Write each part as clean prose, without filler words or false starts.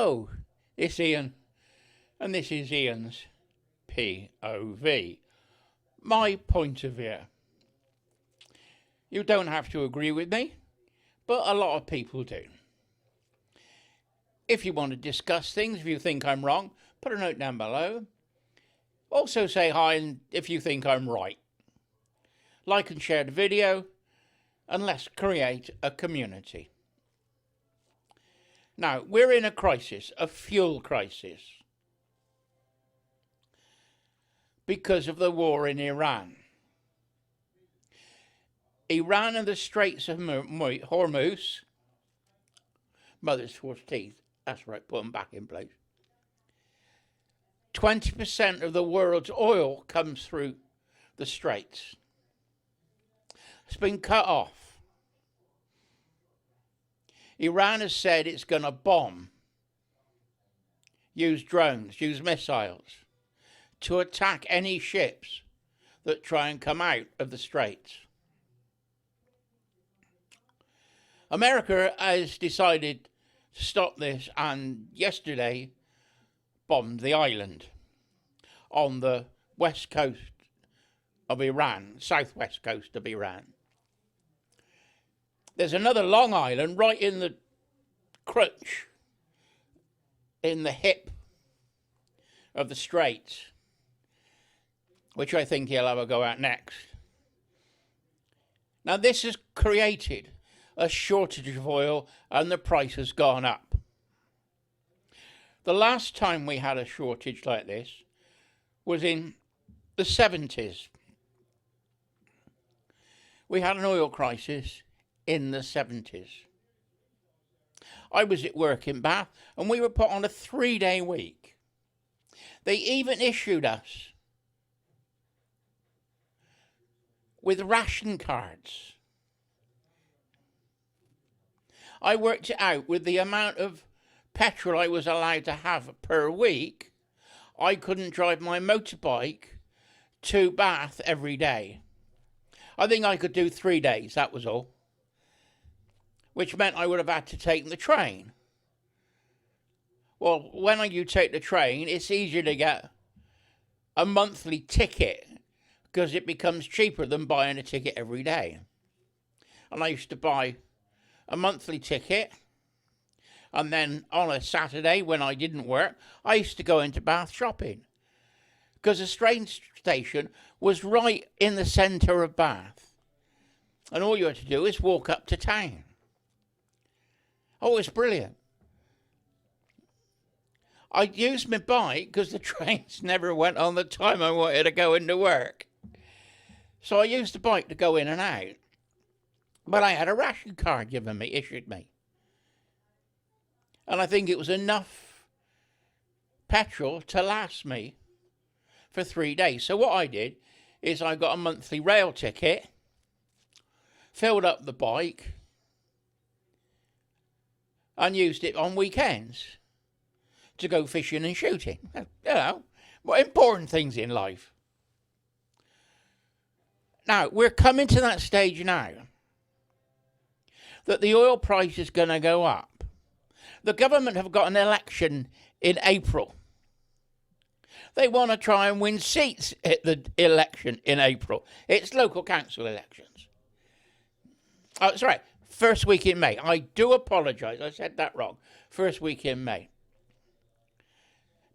Hello, it's Ian, and this is Ian's POV, my point of view. You don't have to agree with me, but a lot of people do. If you want to discuss things, if you think I'm wrong, put a note down below. Also say hi if you think I'm right. Like and share the video, and let's create a community. Now, we're in a crisis, a fuel crisis, because of the war in Iran. Iran and the Straits of Hormuz, mother's false teeth, that's right, put them back in place. 20% of the world's oil comes through the Straits. It's been cut off. Iran has said it's going to bomb, use drones, use missiles to attack any ships that try and come out of the Straits. America has decided to stop this and yesterday bombed the island on the west coast of Iran, southwest coast of Iran. There's another long island right in the crunch, in the hip of the Straits, which I think he'll have a go at next. Now this has created a shortage of oil and the price has gone up. The last time we had a shortage like this was in the 70s. We had an oil crisis in the 70s. I was at work in Bath and we were put on a 3-day week. They even issued us with ration cards. I worked it out with the amount of petrol I was allowed to have per week. I couldn't drive my motorbike to Bath every day. I think I could do 3 days, that was all. Which meant I would have had to take the train. Well, when you take the train, it's easier to get a monthly ticket because it becomes cheaper than buying a ticket every day. And I used to buy a monthly ticket, and then on a Saturday when I didn't work, I used to go into Bath shopping because the train station was right in the centre of Bath, and all you had to do is walk up to town. Oh, it's brilliant. I used my bike because the trains never went on the time I wanted to go into work. So I used the bike to go in and out. But I had a ration card issued me. And I think it was enough petrol to last me for 3 days. So what I did is I got a monthly rail ticket, filled up the bike, and used it on weekends to go fishing and shooting. You know, what important things in life. Now, we're coming to that stage now that the oil price is going to go up. The government have got an election in April. They want to try and win seats at the election in April. It's local council elections. Oh, that's right. First week in May. I do apologise. I said that wrong. First week in May.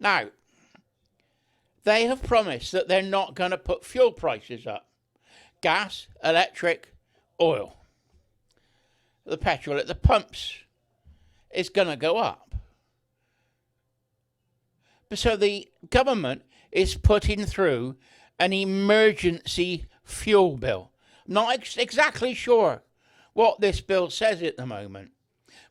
Now, they have promised that they're not going to put fuel prices up. Gas, electric, oil. The petrol at the pumps is going to go up. So the government is putting through an emergency fuel bill. I'm not exactly sure what this bill says at the moment,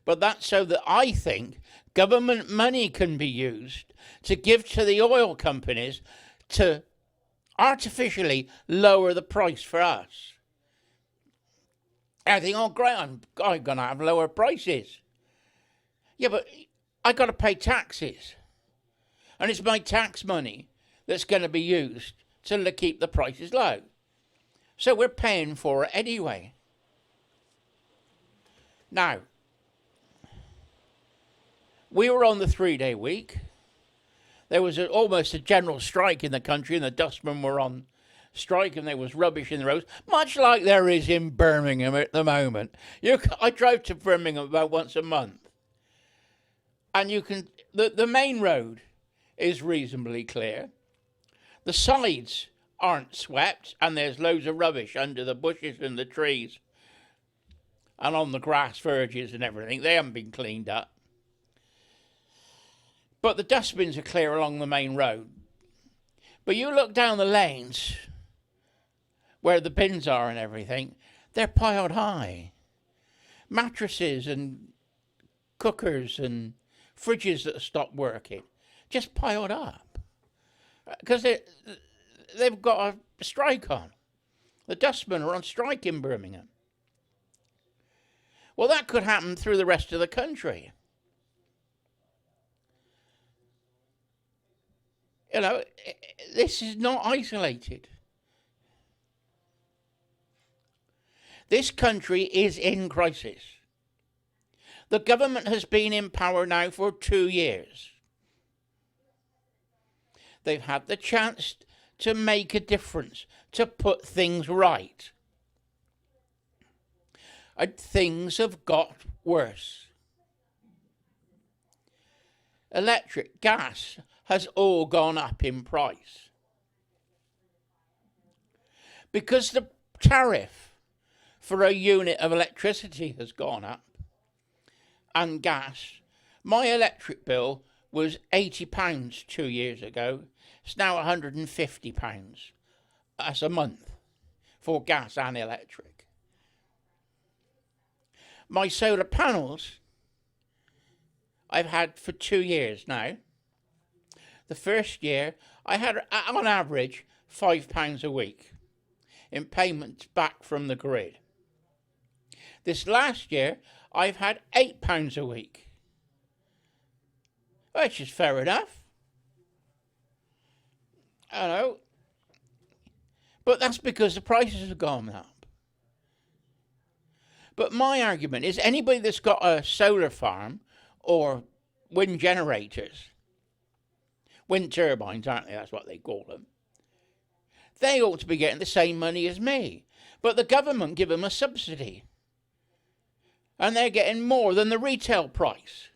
but that's so that I think government money can be used to give to the oil companies to artificially lower the price for us. I think, oh great, I'm going to have lower prices. Yeah, but I got to pay taxes. And it's my tax money that's going to be used to keep the prices low. So we're paying for it anyway. Now, We were on the 3-day week. There was almost a general strike in the country, and the dustmen were on strike, and there was rubbish in the roads, much like there is in Birmingham at the moment. I drive to Birmingham about once a month, and the main road is reasonably clear. The sides aren't swept, and there's loads of rubbish under the bushes and the trees and on the grass verges and everything. They haven't been cleaned up. But the dustbins are clear along the main road. But you look down the lanes where the bins are and everything, they're piled high. Mattresses and cookers and fridges that have stopped working, just piled up. Because they've got a strike on. The dustmen are on strike in Birmingham. Well, that could happen through the rest of the country. You know, this is not isolated. This country is in crisis. The government has been in power now for 2 years. They've had the chance to make a difference, to put things right. And things have got worse. Electric, gas has all gone up in price. Because the tariff for a unit of electricity has gone up, and gas, my electric bill was £80 2 years ago. It's now £150. That's a month for gas and electric. My solar panels I've had for 2 years now. The first year I had on average £5 a week in payments back from the grid. This last year I've had £8 a week, which is fair enough. I know. But that's because the prices have gone up. But my argument is anybody that's got a solar farm or wind generators, wind turbines, aren't they? That's what they call them. They ought to be getting the same money as me. But the government give them a subsidy. And they're getting more than the retail price.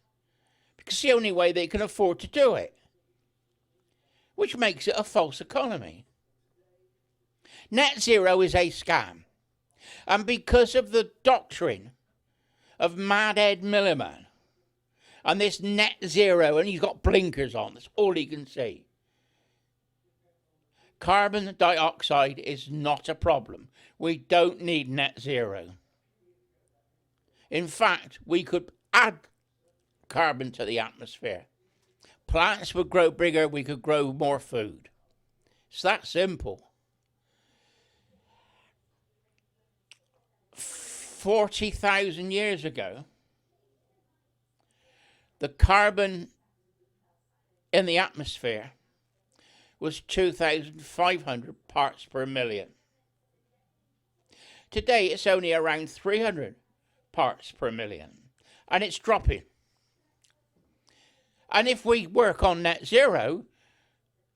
Because it's the only way they can afford to do it. Which makes it a false economy. Net zero is a scam. And because of the doctrine of Mad Ed Milliman and this net zero, and he's got blinkers on, that's all he can see. Carbon dioxide is not a problem. We don't need net zero. In fact, we could add carbon to the atmosphere. Plants would grow bigger, we could grow more food. It's that simple. 40,000 years ago, the carbon in the atmosphere was 2,500 parts per million. Today it's only around 300 parts per million, and it's dropping. And if we work on net zero,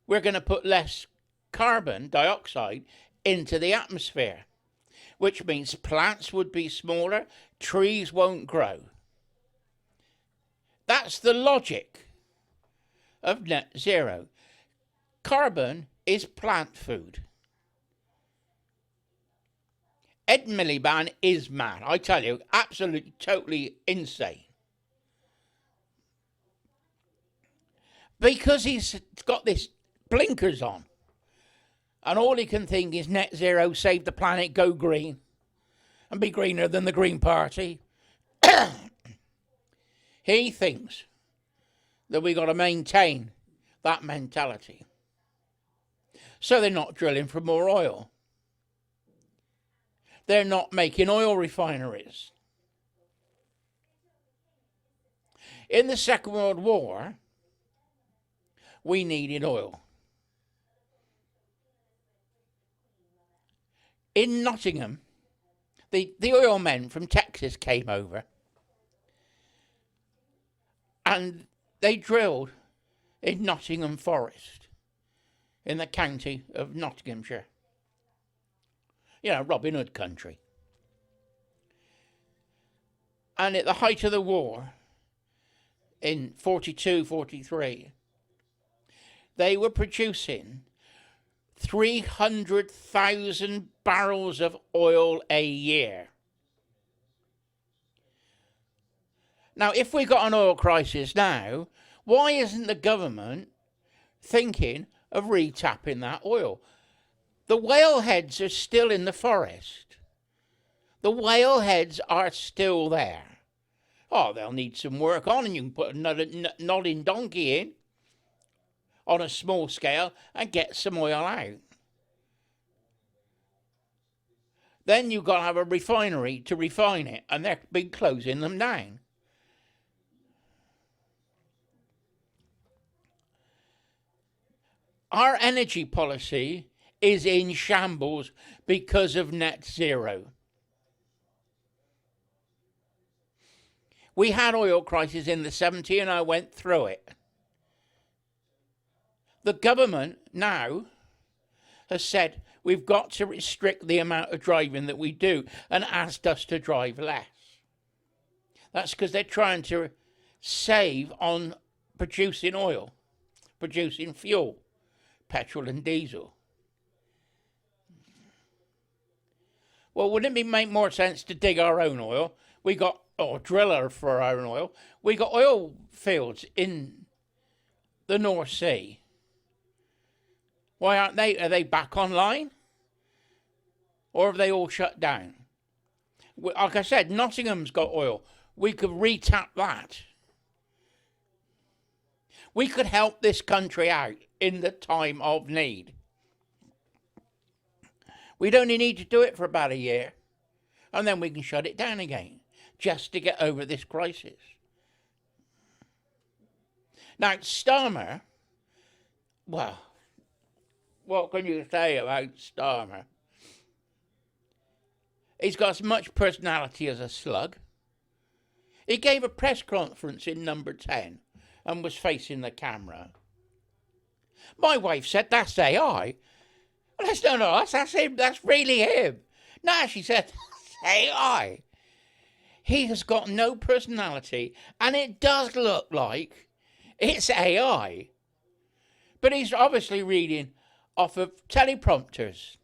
we're going to put less carbon dioxide into the atmosphere, which means plants would be smaller, trees won't grow. That's the logic of net zero. Carbon is plant food. Ed Miliband is mad, I tell you, absolutely, totally insane. Because he's got this blinkers on. And all he can think is net zero, save the planet, go green. And be greener than the Green Party. He thinks that we got to maintain that mentality. So they're not drilling for more oil. They're not making oil refineries. In the Second World War, we needed oil. In Nottingham, the oil men from Texas came over. And they drilled in Nottingham Forest in the county of Nottinghamshire. You know, Robin Hood country. And at the height of the war, in 42, 43, they were producing 300,000 barrels of oil a year. Now, if we got an oil crisis now, why isn't the government thinking of retapping that oil? The whale heads are still in the forest. The whale heads are still there. Oh, they'll need some work on, and you can put another nodding donkey in on a small scale and get some oil out. Then you've got to have a refinery to refine it, and they've been closing them down. Our energy policy is in shambles because of net zero. We had oil crisis in the 70s and I went through it. The government now has said we've got to restrict the amount of driving that we do and asked us to drive less. That's because they're trying to save on producing oil, producing fuel, petrol and diesel. Well, wouldn't it make more sense to dig our own oil? We got, or driller for our own oil. We got oil fields in the North Sea. Why aren't they? Are they back online? Or have they all shut down? Like I said, Nottingham's got oil. We could retap that. We could help this country out in the time of need. We'd only need to do it for about a year, and then we can shut it down again, just to get over this crisis. Now, Starmer, well, what can you say about Starmer? He's got as much personality as a slug. He gave a press conference in number 10 and was facing the camera. My wife said, that's AI. Well, that's not us, that's him, that's really him. No, she said, that's AI. He has got no personality, and it does look like it's AI. But he's obviously reading off of teleprompters.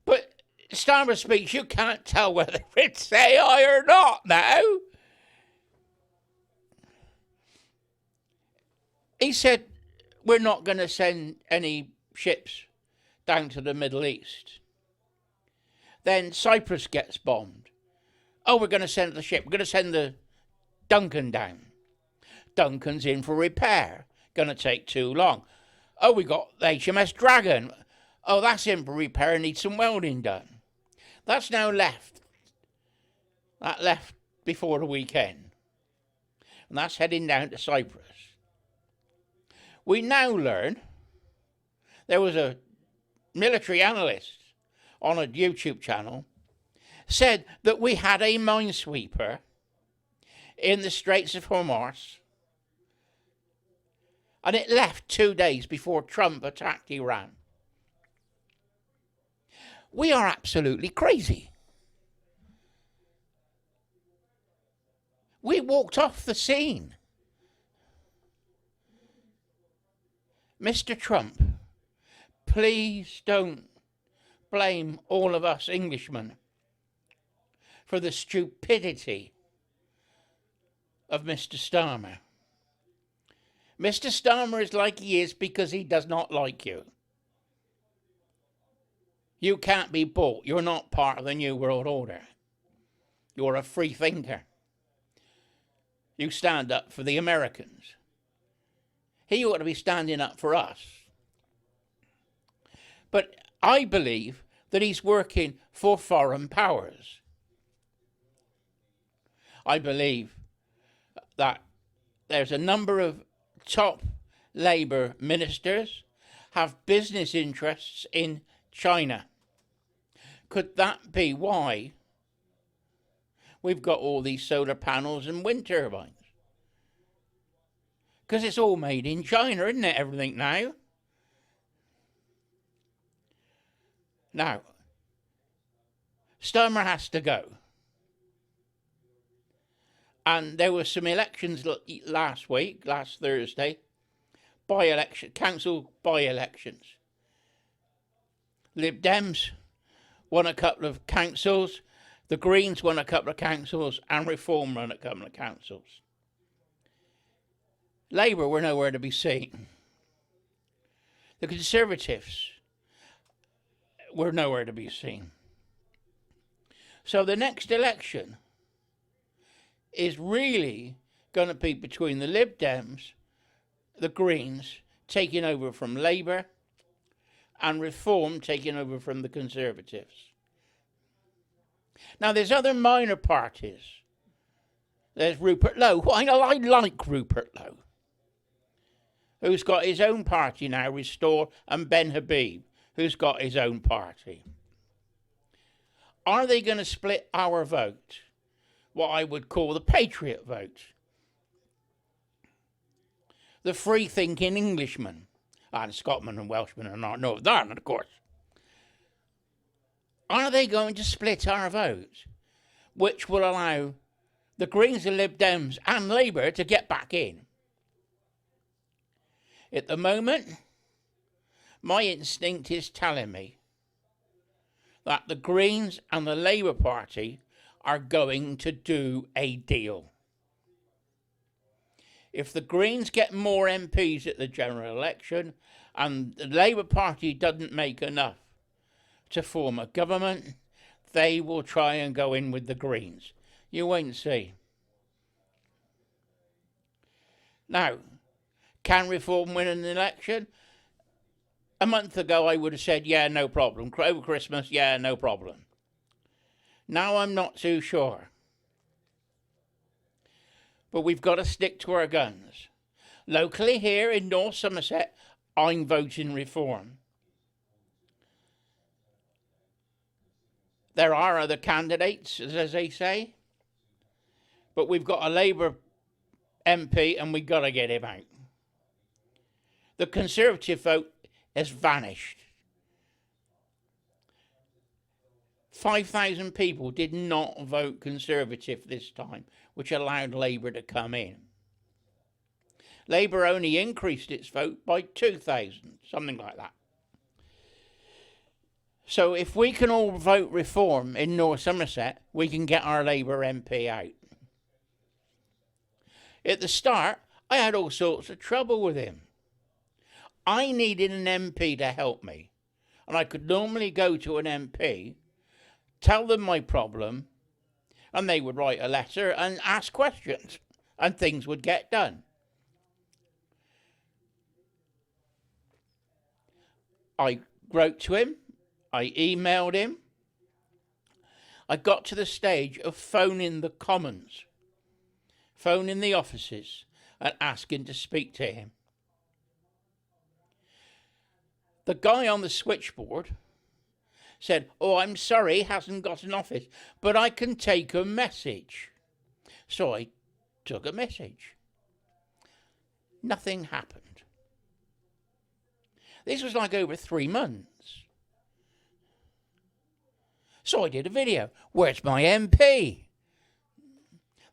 But Starmer speaks, you can't tell whether it's AI or not now. He said, we're not going to send any ships down to the Middle East. Then Cyprus gets bombed. Oh, we're going to send the ship. We're going to send the Duncan down. Duncan's in for repair. Going to take too long. Oh, we got the HMS Dragon. Oh, that's in for repair and needs some welding done. That's now left. That left before the weekend. And that's heading down to Cyprus. We now learn there was a military analyst on a YouTube channel said that we had a minesweeper in the Straits of Hormuz, and it left 2 days before Trump attacked Iran. We are absolutely crazy. We walked off the scene. Mr. Trump, please don't blame all of us Englishmen for the stupidity of Mr. Starmer. Mr. Starmer is like he is because he does not like you. You can't be bought. You're not part of the New World Order. You're a free thinker. You stand up for the Americans. He ought to be standing up for us. But I believe that he's working for foreign powers. I believe that there's a number of top Labour ministers have business interests in China. Could that be why we've got all these solar panels and wind turbines? Because it's all made in China, isn't it, everything now? Now, Starmer has to go. And there were some elections last Thursday, council by-elections. Lib Dems won a couple of councils, the Greens won a couple of councils, and Reform won a couple of councils. Labour were nowhere to be seen. The Conservatives were nowhere to be seen. So the next election is really going to be between the Lib Dems, the Greens taking over from Labour, and Reform taking over from the Conservatives. Now, there's other minor parties. There's Rupert Lowe. I like Rupert Lowe, who's got his own party now, Restore, and Ben Habib, who's got his own party. Are they going to split our vote? What I would call the patriot vote. The free-thinking Englishmen, and Scotsmen and Welshmen and Northern Ireland, of course. Are they going to split our vote, which will allow the Greens, the Lib Dems and Labour to get back in? At the moment, my instinct is telling me that the Greens and the Labour Party are going to do a deal. If the Greens get more MPs at the general election and the Labour Party doesn't make enough to form a government, they will try and go in with the Greens. You wait and see. Now, can Reform win an election? A month ago I would have said, yeah, no problem. Over Christmas, yeah, no problem. Now I'm not too sure. But we've got to stick to our guns. Locally here in North Somerset, I'm voting Reform. There are other candidates, as they say. But we've got a Labour MP and we've got to get him out. The Conservative vote has vanished. 5,000 people did not vote Conservative this time, which allowed Labour to come in. Labour only increased its vote by 2,000, something like that. So if we can all vote Reform in North Somerset, we can get our Labour MP out. At the start, I had all sorts of trouble with him. I needed an MP to help me, and I could normally go to an MP, tell them my problem, and they would write a letter and ask questions, and things would get done. I wrote to him, I emailed him, I got to the stage of phoning the Commons, phoning the offices, and asking to speak to him. The guy on the switchboard said, oh, I'm sorry, hasn't got an office, but I can take a message. So I took a message. Nothing happened. This was like over 3 months. So I did a video. Where's my MP?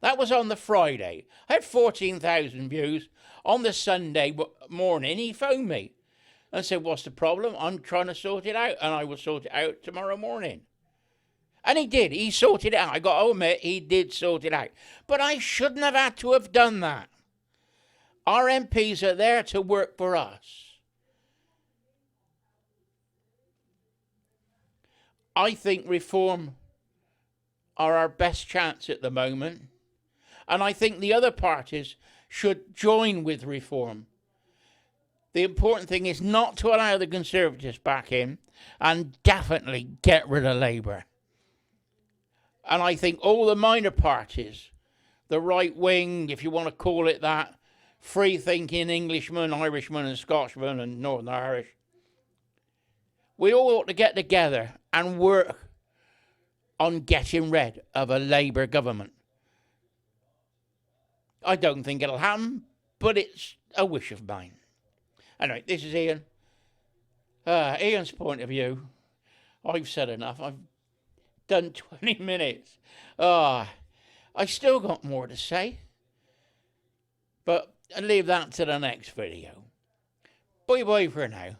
That was on the Friday. I had 14,000 views. On the Sunday morning, he phoned me and said, what's the problem? I'm trying to sort it out, and I will sort it out tomorrow morning. And he did. He sorted it out. I got to admit, he did sort it out. But I shouldn't have had to have done that. Our MPs are there to work for us. I think Reform are our best chance at the moment. And I think the other parties should join with Reform. The important thing is not to allow the Conservatives back in, and definitely get rid of Labour. And I think all the minor parties, the right wing, if you want to call it that, free-thinking Englishmen, Irishmen and Scotchmen and Northern Irish, we all ought to get together and work on getting rid of a Labour government. I don't think it'll happen, but it's a wish of mine. Anyway, this is Ian. Ian's point of view. I've said enough. I've done 20 minutes. I still got more to say, but I'll leave that to the next video. Bye bye for now.